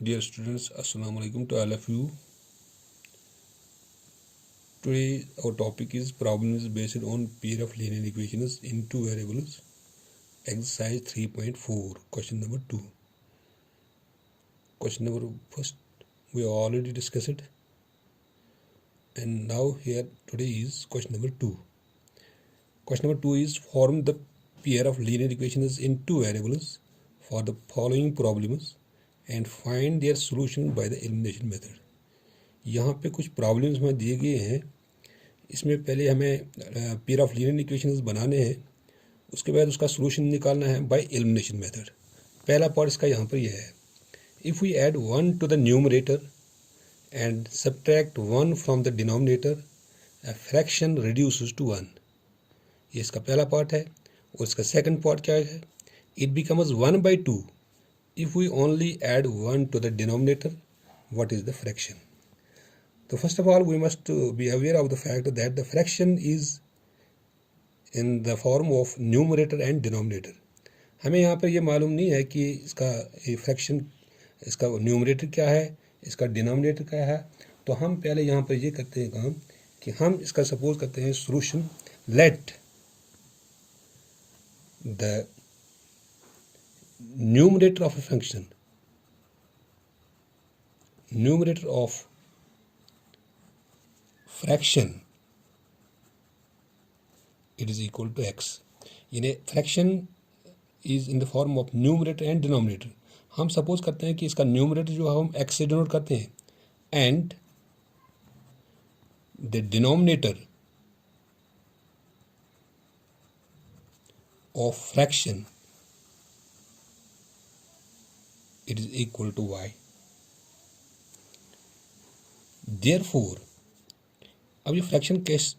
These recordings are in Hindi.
Dear students, Assalamu alaikum to all of you. Today our topic is problems based on pair of linear equations in two variables. Exercise 3.4, question number 2. Question number first we already discussed it, and now here today is question number 2. Question number 2 is form the pair of linear equations in two variables for the following problems and find their solution by the elimination method. यहाँ पे कुछ प्रॉब्लम्स में दिए गए हैं. इसमें पहले हमें पेयर ऑफ लीनियर इक्वेशंस बनाने हैं, उसके बाद उसका सॉल्यूशन निकालना है बाय एलिमिनेशन मेथड. पहला पार्ट इसका यहाँ पर यह है. If we add 1 to the numerator and subtract 1 from the denominator, a fraction reduces to 1. ये इसका पहला पार्ट है. और इसका सेकंड पार्ट क्या है? It becomes 1/2 if we only add 1 to the denominator. What is the fraction? So first of all we must be aware of the fact that the fraction is in the form of numerator and denominator. हमें यहाँ पर ये मालूम नहीं है कि इसका फ्रैक्शन, इसका न्यूमरेटर क्या है, इसका डिनोमिनेटर क्या है. तो हम पहले यहाँ पर ये करते हैं काम कि हम इसका सपोज करते हैं solution. Let the numerator of a function, numerator of fraction, it is equal to x. यानी fraction is in the form of numerator and denominator. हम सपोज करते हैं कि इसका न्यूमरेटर जो है हम x से डिनोट करते हैं and the denominator of fraction it is equal to y. Therefore, अब ये फ्रैक्शन किस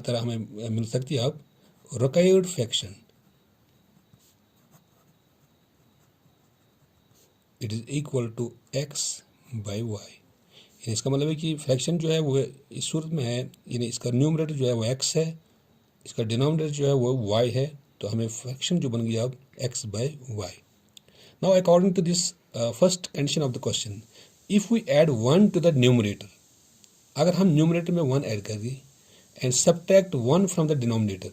तरह हमें मिल सकती है? अब required fraction it is equal to x by y. इसका मतलब है कि फ्रैक्शन जो है वो इस सूरत में है, यानी इसका न्यूमरेटर जो है वो x है, इसका डिनोमिनेटर जो है वो y है. तो हमें फ्रैक्शन जो बन गया अब x by y. Now according to this first condition of the question, if we add 1 to the numerator, अगर हम न्यूमरेटर में 1 ऐड कर दिए and subtract 1 from the denominator,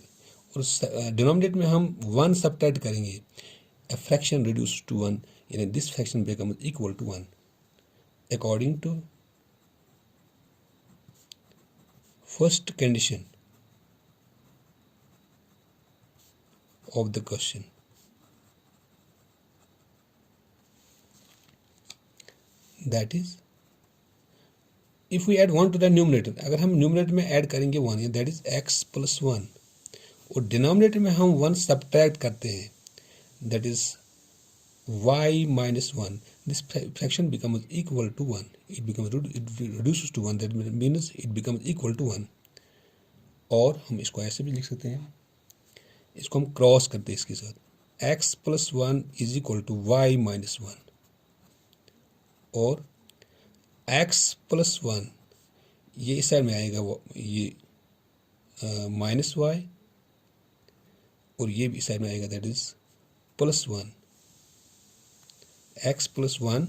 और डिनोमिनेटर में हम 1 सब्ट्रैक्ट करेंगे, a fraction reduced to 1, यानी this fraction becomes equal to 1 according to first condition of the question. That is, if we add 1 to the numerator, अगर हम न्यूमरेटर में ऐड करेंगे 1, that is x plus 1, और डिनोमिनेटर में हम 1 सब्ट्रैक्ट करते हैं, that is y minus 1, this fraction becomes equal to 1. It reduces to 1, that means it becomes equal to 1. और हम इसको ऐसे भी लिख सकते हैं, इसको हम क्रॉस करते हैं इसके साथ, x plus 1 is equal to y minus 1, और x प्लस 1 ये इस साइड में आएगा, वो ये माइनस वाई, और ये भी इस साइड में आएगा, that is plus 1. x plus 1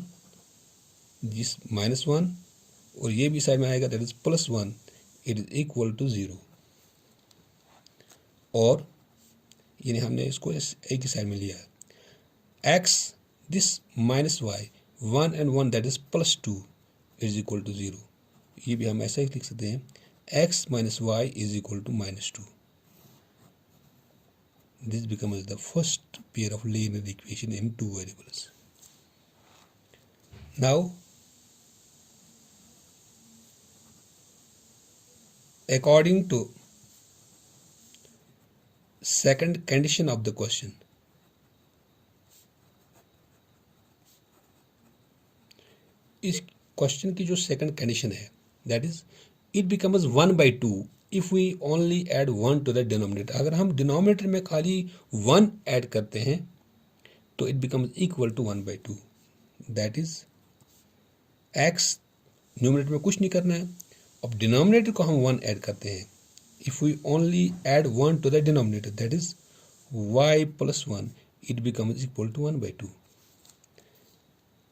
जिस माइनस 1, और ये भी साइड में आएगा, that is plus 1. It is equal to 0. और यानी हमने इसको एक ही साइड में लिया है. x this minus y 1 and 1, that is plus 2, is equal to 0. ये भी हम ऐसा ही लिख सकते हैं, x minus y is equal to minus 2. This becomes the first pair of linear equation in two variables. Now, according to second condition of the question, इस क्वेश्चन की जो सेकंड कंडीशन है, that is it becomes 1/2 if we only add 1 to the denominator. अगर हम डिनोमिनेटर में खाली 1 ऐड करते हैं तो it becomes equal to 1/2. That is x, numerator में कुछ नहीं करना है. अब डिनोमिनेटर को हम 1 ऐड करते हैं. If we only add 1 to the denominator, that is y plus 1, it becomes equal to 1/2.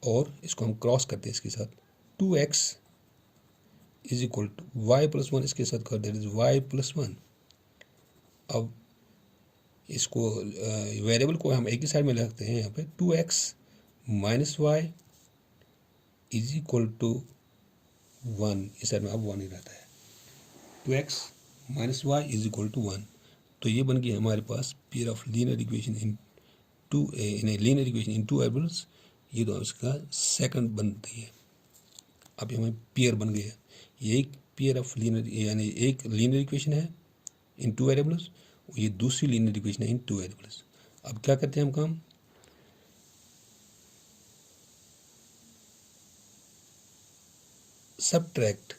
और इसको हम क्रॉस करते हैं इसके साथ, 2x is equal to y plus one, इसके साथ कर that is y plus one. अब इसको वेरिएबल को हम एक ही साइड में रखते हैं, यहाँ पे 2x minus y is equal to one, इस साइड में अब वन ही रहता है, 2x minus y is equal to one. तो ये बन गई हमारे पास pair of linear equation in linear equation in two variables. ये तो इसका सेकंड बनती है। अब हमें पेयर बन गया, ये एक पेयर ऑफ लीनियर, यानी एक लीनियर इक्वेशन है इन टू वेरिएबल्स, ये दूसरी लीनियर इक्वेशन है इन टू वेरिएबल्स। अब क्या करते हैं हम काम, subtract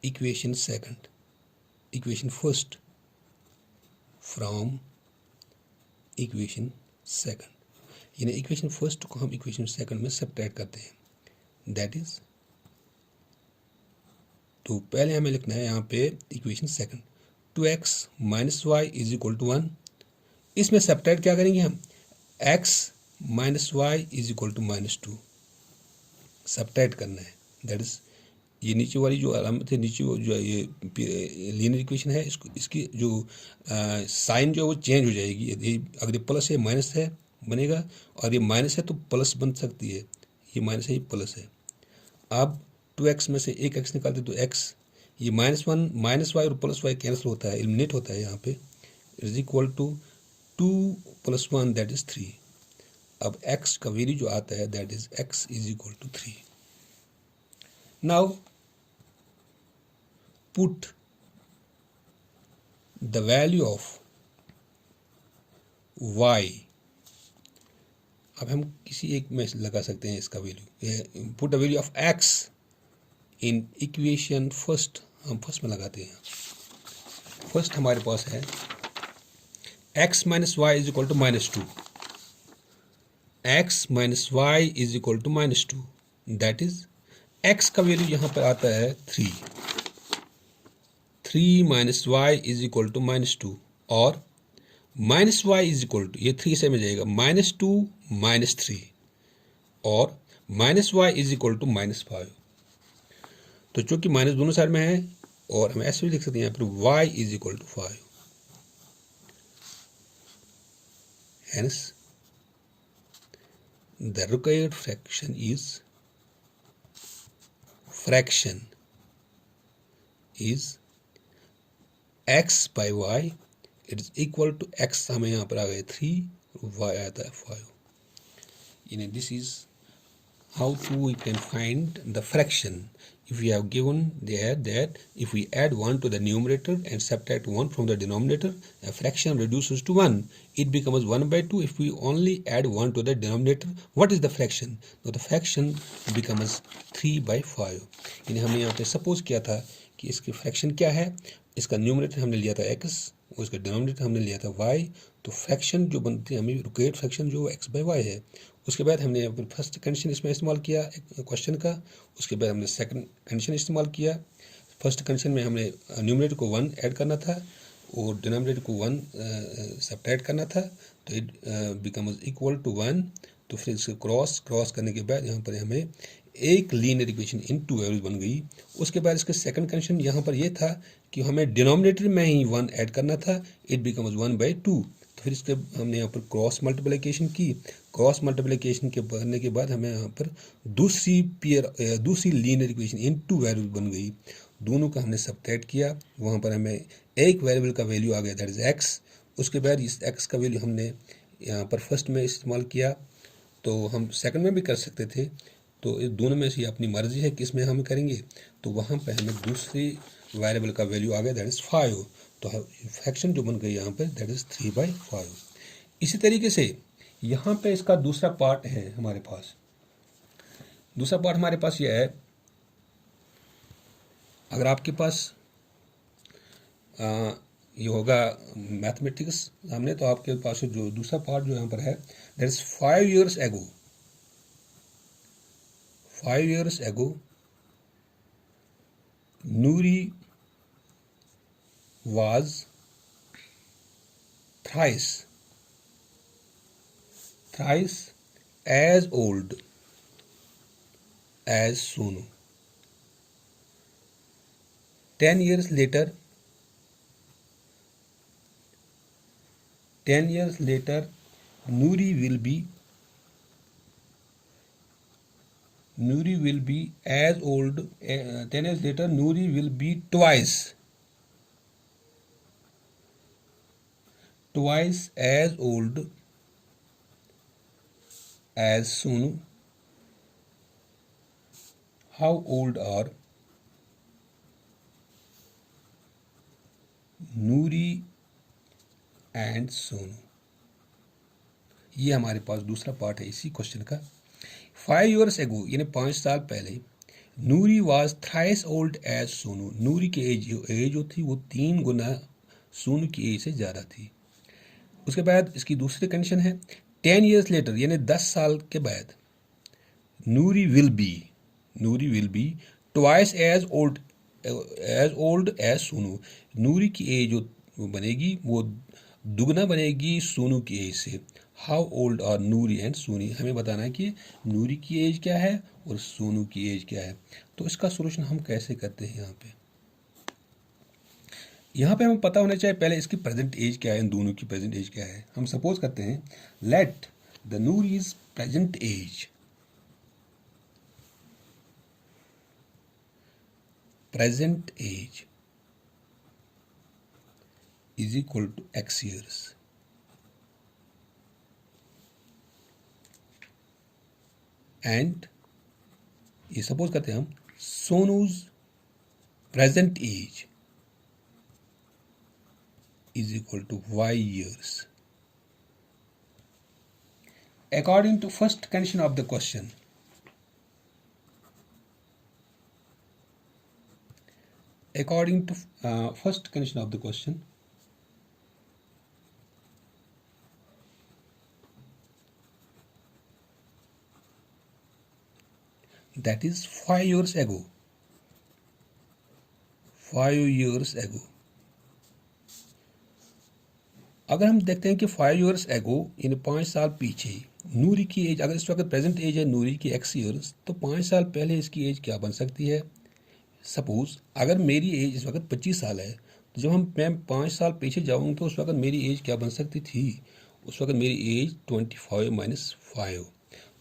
equation second, equation first from equation second, यानी इक्वेशन फर्स्ट को हम इक्वेशन सेकंड में सबट्रैक्ट करते हैं, दैट इज, तो पहले हमें लिखना है यहाँ पे equation second, 2x minus y is equal to one. इसमें सबट्रैक्ट क्या करेंगे हम, x minus y is equal to minus two, subtract करना है, दैट इज, ये नीचे वाली जो अलामत है, नीचे जो ये लीनियर इक्वेशन है, इसको इसकी जो साइन जो है वो चेंज हो जाएगी। यदि अगर ये प्लस है माइनस है बनेगा, और ये माइनस है तो प्लस बन सकती है, ये माइनस है ये प्लस है। अब 2x में से एक x निकालते तो x, ये माइनस वन माइनस वाई और प्लस वाई कैंसिल होता है, एलिमिनेट होता है यहाँ पे, is equal to 2 plus one that is 3। अब x का वैल्यू जो आता है that is x is equal to 3। Now put the value of y, अब हम किसी एक में लगा सकते हैं इसका value, put the value of x in equation first, हम फर्स्ट में लगाते हैं। फर्स्ट हमारे पास है x minus y is equal to minus two, x minus y is equal to minus two, that is x का वैल्यू यहाँ पर आता है 3, 3 minus y is equal to minus two, और minus y is equal to, ये 3 से में जाएगा माइनस टू माइनस 3, और minus y is equal to minus 5। तो चूंकि माइनस दोनों साइड में है, और हम ऐसे भी लिख सकते हैं यहाँ पर y is equal to 5, hence the required fraction is x by y, it is equal to x, हमें यहाँ पर आ गए 3, y आता है 5। You know, this is how to we can find the fraction. If we have given there that if we add 1 to the numerator and subtract 1 from the denominator, a fraction reduces to 1. It becomes 1 by 2 if we only add 1 to the denominator. What is the fraction? So the fraction becomes 3 by 5. यानी हमने यहाँ पे सपोज किया था कि इसकी फ्रैक्शन क्या है, इसका न्यूमरेटर हमने लिया था x और इसका डिनोमिनेटर हमने लिया था y, तो फ्रैक्शन जो बनती है हमें रिक्वायर्ड फ्रैक्शन जो x बाई वाई है। उसके बाद हमने फर्स्ट कंडीशन इसमें इस्तेमाल किया क्वेश्चन का, उसके बाद हमने सेकंड कंडीशन इस्तेमाल किया। फर्स्ट कंडीशन में हमने न्यूमरेटर को 1 ऐड करना था और डिनोमिनेटर को 1 सबट्रैक्ट करना था, तो इट बिकम्स इक्वल टू 1। तो फिर इसको क्रॉस करने के बाद यहाँ पर हमें एक linear equation in two variables बन गई। उसके बाद इसका सेकंड कंडीशन यहाँ पर ये था कि हमें डिनोमिनेटर में ही 1 ऐड करना था, इट बिकम्स 1 बाई 2। तो फिर इसके हमने यहाँ पर क्रॉस मल्टीप्लिकेशन की, क्रॉस मल्टीप्लिकेशन के करने के बाद हमें यहाँ पर दूसरी linear equation in two variable बन गई। दोनों का हमने सबट्रैक्ट किया, वहाँ पर हमें एक वेरिएबल का वैल्यू आ गया दैट इज एक्स। उसके बाद इस एक्स का वैल्यू हमने यहाँ पर फर्स्ट में इस्तेमाल किया, तो हम सेकंड में भी कर सकते थे, तो इस दोनों में से अपनी मर्जी है किस में हम करेंगे। तो वहाँ पे हमें दूसरी वेरिएबल का वैल्यू आ गया दैट इज़ 5, तो फ्रैक्शन जो बन गई यहाँ पे दैट इज़ 3/5। इसी तरीके से यहाँ पे इसका दूसरा पार्ट है हमारे पास। दूसरा पार्ट हमारे पास यह है, अगर आपके पास ये होगा मैथमेटिक्स सामने, तो आपके पास जो दूसरा पार्ट जो यहाँ पर है that is 5 years ago Nuri was thrice thrice as old as Sonu. 10 years later, 10 years later, Noori will be as old. 10 years later, Noori will be twice as old as Sonu. How old are Noori and Sonu? ये हमारे पास दूसरा पार्ट है इसी क्वेश्चन का। 5 years ago, यानी 5 साल पहले, Noori was thrice old as Sonu. Noori की एज जो थी वो 3 गुना सोनू की एज से ज़्यादा थी। उसके बाद इसकी दूसरी कंडीशन है 10 years लेटर, यानी 10 साल के बाद, Noori will be twice as old as Sonu. Noori की एज जो बनेगी वो दुगना बनेगी सोनू की एज से। How old are Noori and Soni? हमें बताना है कि नूरी की एज क्या है और सोनू की एज क्या है। तो इसका सोल्यूशन हम कैसे करते हैं? यहाँ पे हमें पता होना चाहिए पहले इसकी प्रेजेंट एज क्या है, इन दोनों की प्रेजेंट एज क्या है। हम सपोज करते हैं let the Noori's present age is equal to x years, and ये सपोज करते हैं हम Sonu's present age is equal to y years. According to first condition of the question, that is 5 years ago. 5 years ago. अगर हम देखते हैं कि 5 years ago यानी 5 साल पीछे नूरी की एज, अगर इस वक्त प्रेजेंट एज है नूरी की x years, तो 5 साल पहले इसकी एज क्या बन सकती है? सपोज अगर मेरी एज इस वक्त 25 साल है, तो जब मैं 5 साल पीछे जाऊँगा तो उस वक्त मेरी एज क्या बन सकती थी? उस वक्त मेरी एज 25 माइनस 5।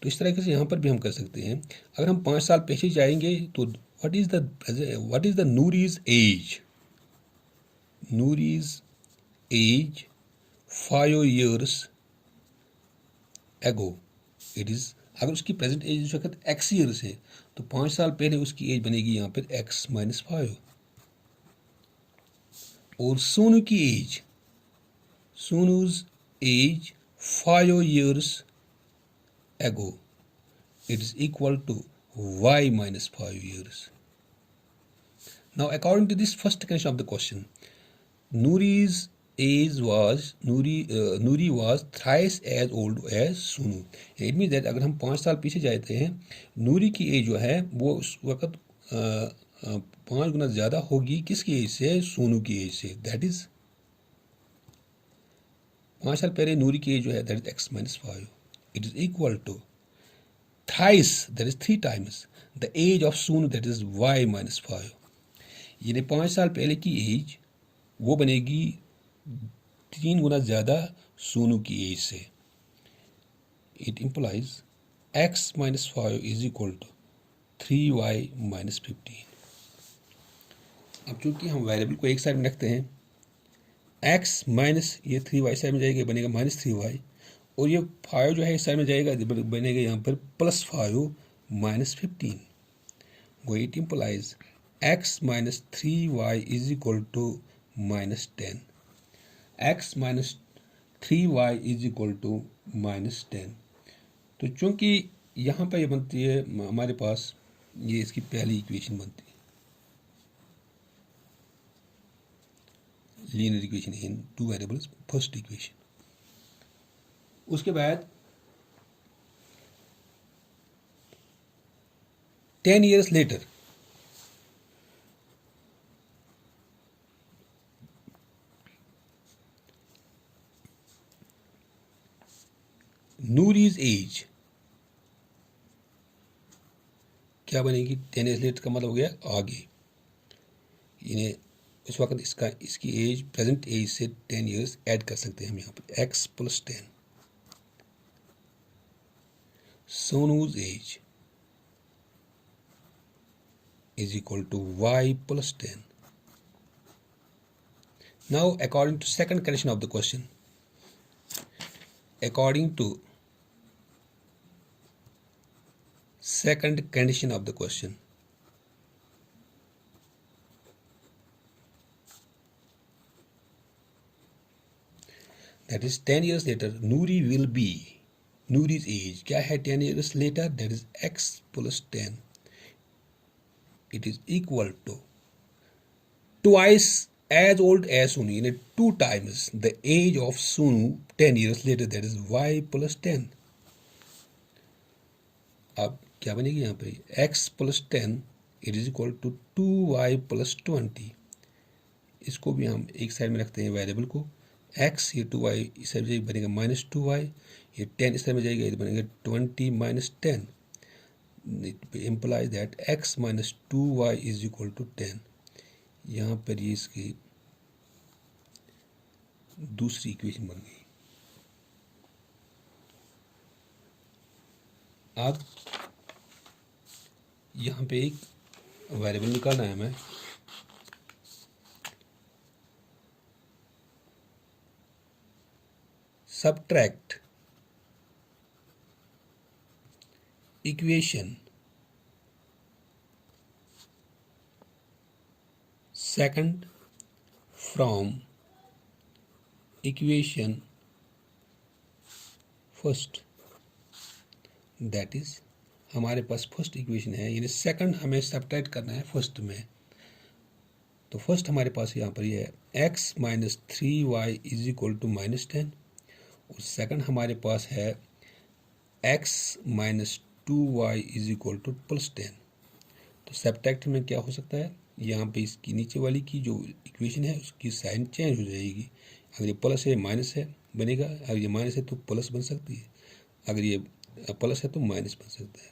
तो इस तरीके से यहाँ पर भी हम कर सकते हैं। अगर हम 5 साल पीछे जाएंगे तो what is the Noori's age? Noori's age 5 years ago, it is, अगर उसकी प्रेजेंट एज इस वक्त x ईयर्स है तो 5 साल पहले उसकी एज बनेगी यहाँ पर x माइनस 5। और सोनू की as, सोनूज as 5 years ago, it is equal to y minus 5 years. Now according to this first condition of the question, Noori's age was Noori was thrice as old as Sonu. It means that अगर हम 5 साल पीछे जाते हैं, नूरी की एज जो है वो उस वक्त 5 गुना ज़्यादा होगी किसकी एज से? सोनू की एज से। दैट इज 5 साल पहले नूरी की एज जो है that is x minus 5। It is equal to thrice, that is 3 times the age of Sonu, that is y minus 5। यानी 5 साल पहले की एज वो बनेगी 3 गुना ज़्यादा सोनू की एज से। It implies x minus 5 is equal to 3y minus 15। अब चूंकि हम वेरिएबल को एक साइड में रखते हैं, x माइनस ये 3y साइड में जाएगा, बनेगा माइनस 3y, और ये 5 जो है इस साइड में जाएगा, बनेगा यहाँ पर प्लस 5 माइनस 15। वो it implies x minus 3y is equal to minus 10। x minus 3y is equal to minus 10। तो चूंकि यहाँ पर ये बनती है हमारे पास, ये इसकी पहली इक्वेशन बनती है, लीनियर इक्वेशन इन 2 वेरिएबल्स, फर्स्ट इक्वेशन। उसके बाद 10 years later, नूरीज एज क्या बनेगी? 10 ईयर्स लेटर का मतलब हो गया आगे, इन्हें उस वक्त इसकी एज प्रेजेंट एज से 10 ईयर्स ऐड कर सकते हैं हम यहाँ पे, x + 10। Sonu's age is equal to y + 10. Now according to second condition of the question, according to second condition of the question, that is 10 years later Noori will be, Noori's age क्या है 10 years later? That is x + 10. It is equal to twice as old as Sonu, यानी 2 times the age of Sonu 10 years later, that is y + 10. अब क्या बनेगी यहाँ पे? x + 10 it is equal to 2y + 20. इसको भी हम एक साइड में रखते हैं वेरिएबल को, x ये 2y इस साइड में बनेगा -2y, ये 10 इस साइड में जाएगा, ये बनेगा 20 - 10. It implies that x - 2y is equal to 10. यहाँ पर ये इसकी दूसरी इक्वेशन बन गई. अब यहाँ पे एक वेरिएबल निकालना है हमें, subtract equation second from equation first. That is हमारे पास फर्स्ट इक्वेशन है, यानी सेकंड हमें सब्ट्रैक्ट करना है फर्स्ट में. तो फर्स्ट हमारे पास यहाँ पर ये है x - 3y is equal to -10, और सेकंड हमारे पास है x - 2y is equal to +10. तो सब्ट्रैक्ट में क्या हो सकता है? यहाँ पे इसकी नीचे वाली की जो इक्वेशन है उसकी साइन चेंज हो जाएगी. अगर ये प्लस है माइनस है बनेगा, अगर ये माइनस है तो प्लस बन सकती है, अगर ये प्लस है तो माइनस बन सकता है.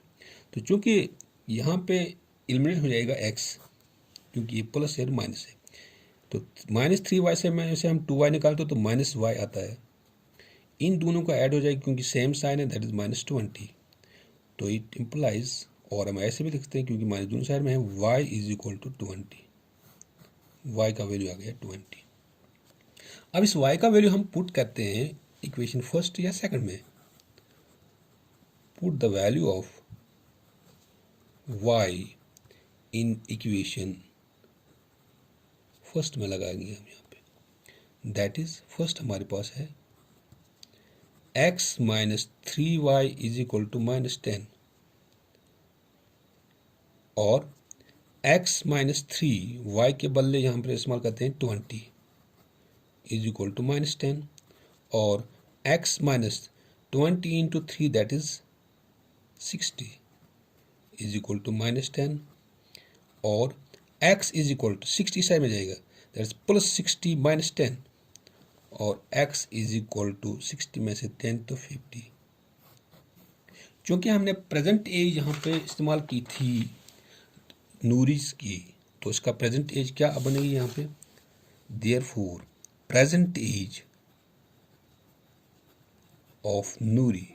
तो चूंकि यहाँ पे एलिमिनेट हो जाएगा x, क्योंकि ये प्लस है और माइनस है, तो -3y से मैं जैसे हम 2y निकालते तो -y आता है. इन दोनों का ऐड हो जाएगा क्योंकि सेम साइन है, दैट इज -20. तो इट इम्प्लाइज, और हम ऐसे भी लिखते हैं क्योंकि माइनस दोनों साइड में है, y is equal to 20. y का वैल्यू आ गया 20. अब इस y का वैल्यू हम पुट करते हैं इक्वेशन फर्स्ट या सेकंड में. Put the value of y in equation first में लगाएंगे हम यहाँ पे. दैट इज फर्स्ट हमारे पास है x - 3y is equal to -10, और x - 3 y के बदले यहाँ पर इस्तेमाल करते हैं 20 is equal to -10, और x - 20 into 3 that is 60 is equal to -10, और x is equal to 60 side में जाएगा, that is +60 - 10, और x is equal to 60 में से 10 तो 50. क्योंकि हमने प्रेजेंट एज यहाँ पे इस्तेमाल की थी नूरीज की, तो इसका प्रेजेंट एज क्या बनेगी यहाँ पे? Therefore present age of Noori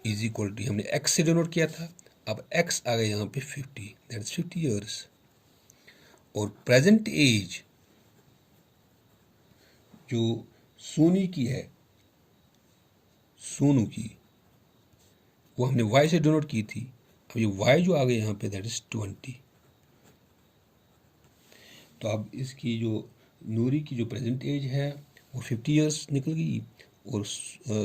is equal to, हमने x से डिनोट किया था, अब x आ गया यहाँ पे 50, दैट इज 50 ईयर्स. और प्रेजेंट एज जो सोनी की है, सोनू की, वो हमने y से डिनोट की थी. अब ये y जो आ गया यहाँ पे दैट इज 20. तो अब इसकी जो नूरी की जो प्रेजेंट एज है वो 50 ईयर्स निकल गई, और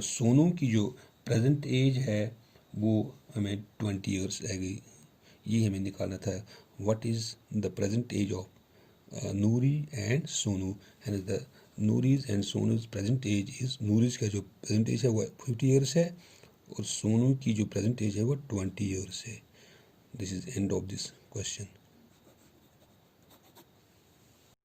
सोनू की जो प्रेजेंट एज है वो हमें 20 ईयर्स रह गई. ये हमें निकालना था, what is the present age of Noori and Sonu. And the Noori's and Sonu's present age is, Noori's का जो प्रेजेंट एज है वो 50 ईयर्स है, और सोनू की जो प्रेजेंट एज है वो 20 ईयर्स है. This is end of this question.